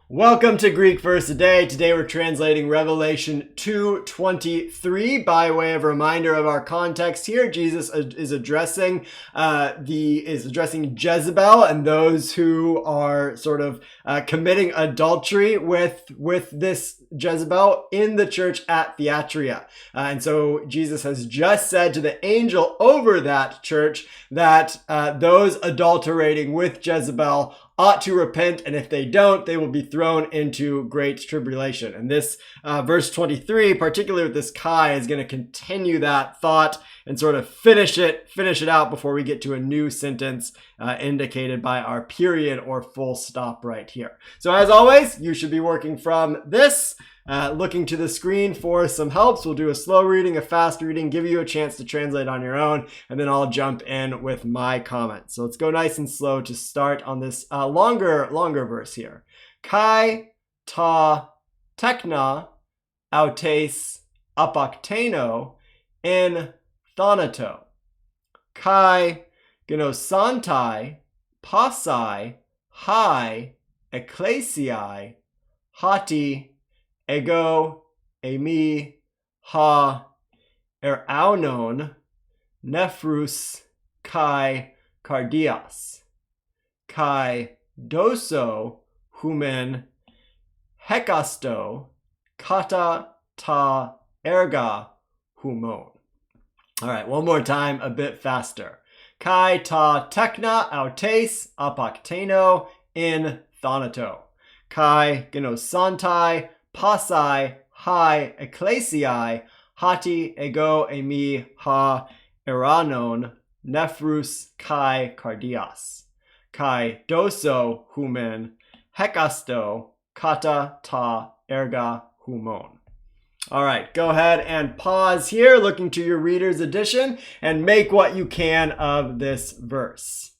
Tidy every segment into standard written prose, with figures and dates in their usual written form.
Welcome to Greek Verse a Day. Today we're translating Revelation 2:23. By way of reminder of our context here, Jesus is addressing Jezebel and those who are sort of committing adultery with this Jezebel in the church at Thyatira. And so Jesus has just said to the angel over that church that those adulterating with Jezebel ought to repent, and if they don't, they will be thrown into great tribulation. And this verse 23, particularly with this Kai, is going to continue that thought and sort of finish it out before we get to a new sentence indicated by our period or full stop right here. So as always, you should be working from this. Looking to the screen for some helps. We'll do a slow reading, a fast reading, give you a chance to translate on your own, and then I'll jump in with my comments. So let's go nice and slow to start on this longer verse here. Kai ta tekna autes apakteno in thanato. Kai genosantai pasai hai ecclesiae hati ego, emi, ha, eraunon, nephrus, kai, cardias, kai, doso, humen, hekasto, kata, ta, erga, humon. All right, one more time, a bit faster. Kai ta tekna autes apakteno in thanato. Kai genosantai pasai hai ecclesiae hati ego emi ha eranon nephrus kai cardias kai doso humen hekasto kata ta erga humon. All right, go ahead and pause here, looking to your reader's edition, and make what you can of this verse.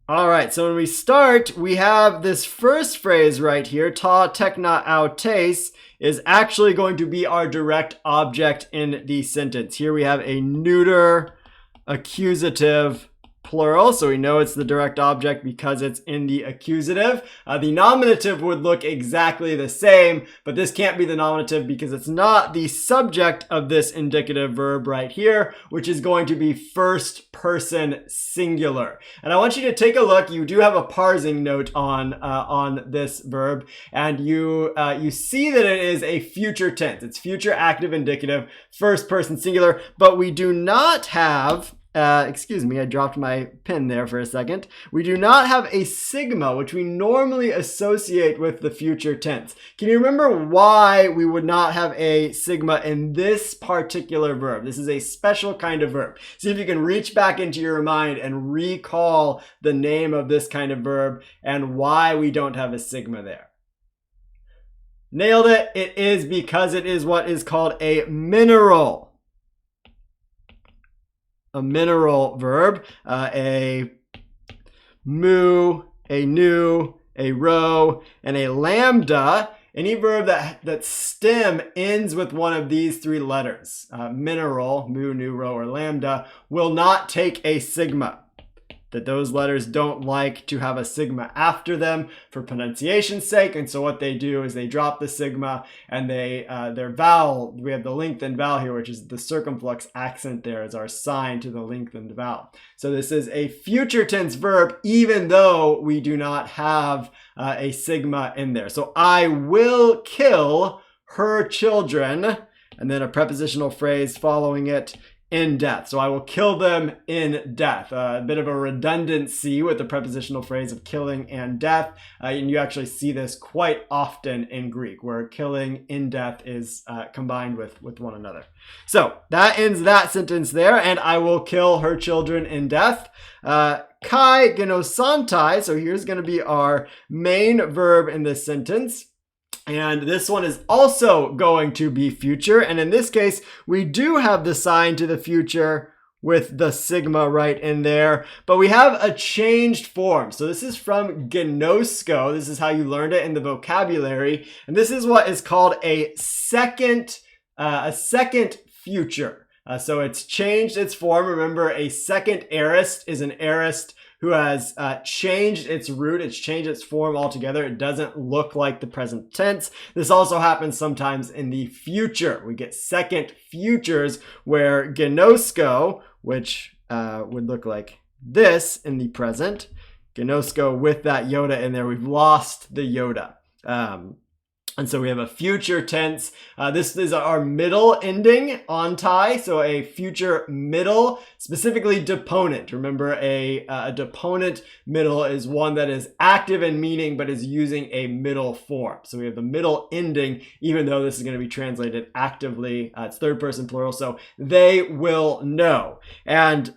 All right, so when we start, we have this first phrase right here, ta tekna autes, is actually going to be our direct object in the sentence. Here we have a neuter accusative plural, so we know it's the direct object because it's in the accusative. The nominative would look exactly the same, but this can't be the nominative because it's not the subject of this indicative verb right here, which is going to be first person singular. And I want you to take a look. You do have a parsing note on this verb, and you see that it is a future tense. It's future active indicative, first person singular, but we do not have excuse me, I dropped my pen there for a second. We do not have a sigma, which we normally associate with the future tense. Can you remember why we would not have a sigma in this particular verb? This is a special kind of verb. See if you can reach back into your mind and recall the name of this kind of verb and why we don't have a sigma there. Nailed it. It is because it is what is called a mineral. A mineral verb, a mu, a nu, a rho, and a lambda. Any verb that stem ends with one of these three letters, mineral, mu, nu, rho, or lambda, will not take a sigma. That those letters don't like to have a sigma after them for pronunciation's sake, and so what they do is they drop the sigma and their vowel, we have the lengthened vowel here, which is the circumflex accent there as our sign to the lengthened vowel. So this is a future tense verb even though we do not have a sigma in there. So I will kill her children, and then a prepositional phrase following it, in death. So I will kill them in death. A bit of a redundancy with the prepositional phrase of killing and death. And you actually see this quite often in Greek, where killing in death is combined with one another. So that ends that sentence there, and I will kill her children in death. Kai genosantai, so here's going to be our main verb in this sentence. And this one is also going to be future. And in this case, we do have the sign to the future with the sigma right in there, but we have a changed form. So this is from Gnosko. This is how you learned it in the vocabulary. And this is what is called a second future. So it's changed its form. Remember, a second aorist is an aorist who has changed its root. It's changed its form altogether. It doesn't look like the present tense. This also happens sometimes in the future. We get second futures where gnosko, which would look like this in the present, gnosko with that Yoda in there, we've lost the Yoda. And so we have a future tense. This is our middle ending on tie. So a future middle, specifically deponent. Remember, a deponent middle is one that is active in meaning, but is using a middle form. So we have the middle ending, even though this is going to be translated actively. It's third person plural. So they will know. And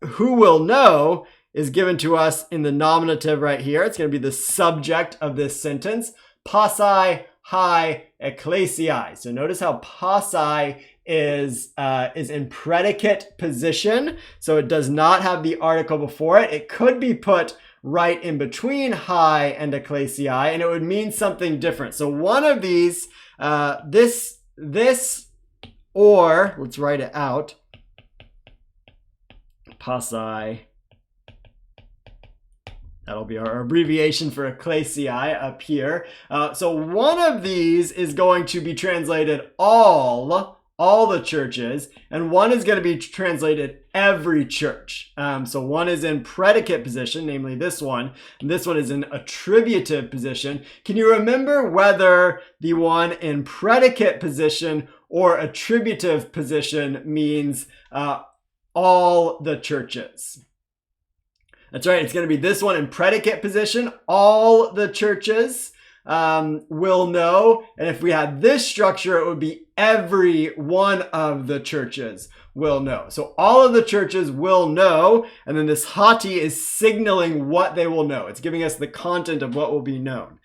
who will know is given to us in the nominative right here. It's going to be the subject of this sentence. Passai hai ecclesiae. So notice how passai is in predicate position. So it does not have the article before it. It could be put right in between hai and ecclesiae, and it would mean something different. So one of these, this, or let's write it out. Passai. That'll be our abbreviation for ecclesiae up here. So one of these is going to be translated all the churches, and one is going to be translated every church. So one is in predicate position, namely this one, and this one is in attributive position. Can you remember whether the one in predicate position or attributive position means all the churches? That's right. It's going to be this one in predicate position. All the churches will know. And if we had this structure, it would be every one of the churches will know. So all of the churches will know. And then this hati is signaling what they will know. It's giving us the content of what will be known.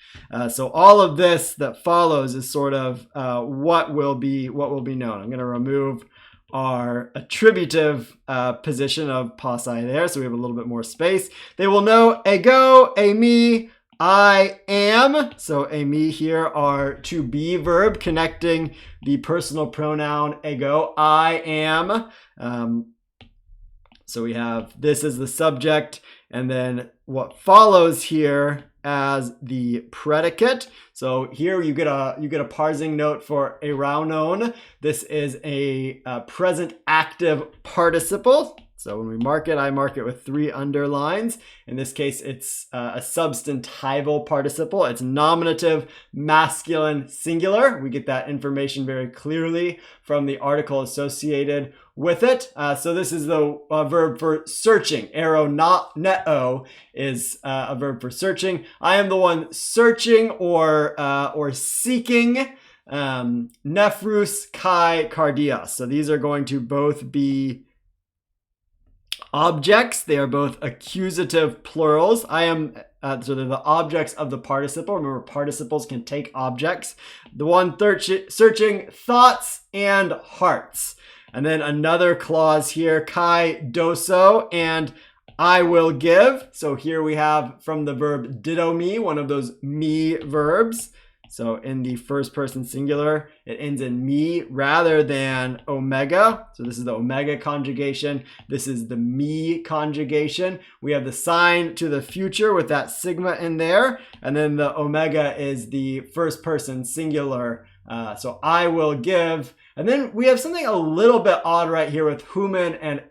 So all of this that follows is sort of what will be known. I'm going to remove our attributive position of passai there, so we have a little bit more space. They will know ego, eimi, I am. So eimi here are to be verb connecting the personal pronoun ego, I am. So we have this as the subject, and then what follows here as the predicate. So here you get a parsing note for eraunon. This is a present active participle. So when we mark it, I mark it with 3 underlines. In this case, it's a substantival participle. It's nominative, masculine, singular. We get that information very clearly from the article associated with it. So this is the verb for searching. Eroneo is a verb for searching. I am the one searching or seeking. Nephrus kai cardias. So these are going to both be objects. They are both accusative plurals. I am, so they're the objects of the participle. Remember, participles can take objects. The one searching thoughts and hearts. And then another clause here, kai doso, and I will give. So here we have from the verb didomi, one of those me verbs. So in the first person singular, it ends in me rather than omega. So this is the omega conjugation. This is the me conjugation. We have the sign to the future with that sigma in there. And then the omega is the first person singular. So I will give. And then we have something a little bit odd right here with human and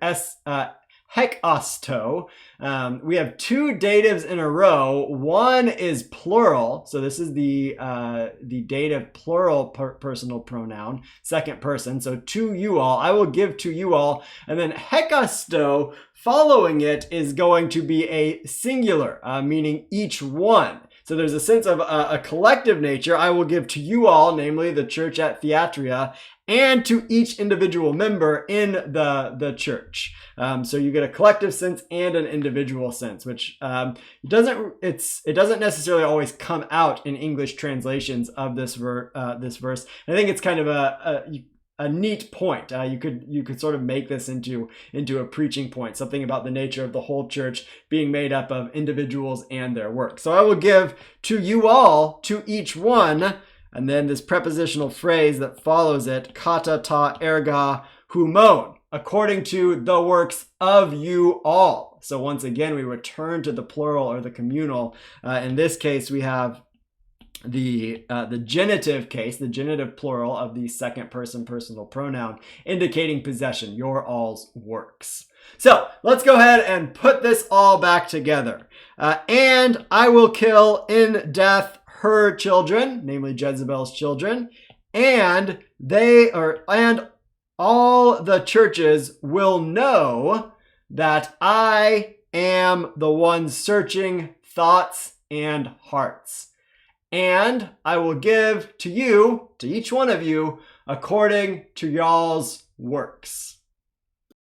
hekasto. We have 2 datives in a row. One is plural. So this is the dative plural personal pronoun, second person. So to you all, I will give to you all. And then hekasto following it is going to be a singular, meaning each one. So there's a sense of a collective nature. I will give to you all, namely the church at Thyatira, and to each individual member in the church. So you get a collective sense and an individual sense, which it doesn't necessarily always come out in English translations of this verse. And I think it's kind of a neat point. You could sort of make this into a preaching point, something about the nature of the whole church being made up of individuals and their work. So I will give to you all, to each one. And then this prepositional phrase that follows it, kata ta erga humon. according to the works of you all. So once again, we return to the plural or the communal. In this case, we have the genitive case, the genitive plural of the second person personal pronoun, indicating possession, your all's works. So let's go ahead and put this all back together. And I will kill in death her children, namely Jezebel's children, and all the churches will know that I am the one searching thoughts and hearts. And I will give to you, to each one of you, according to y'all's works.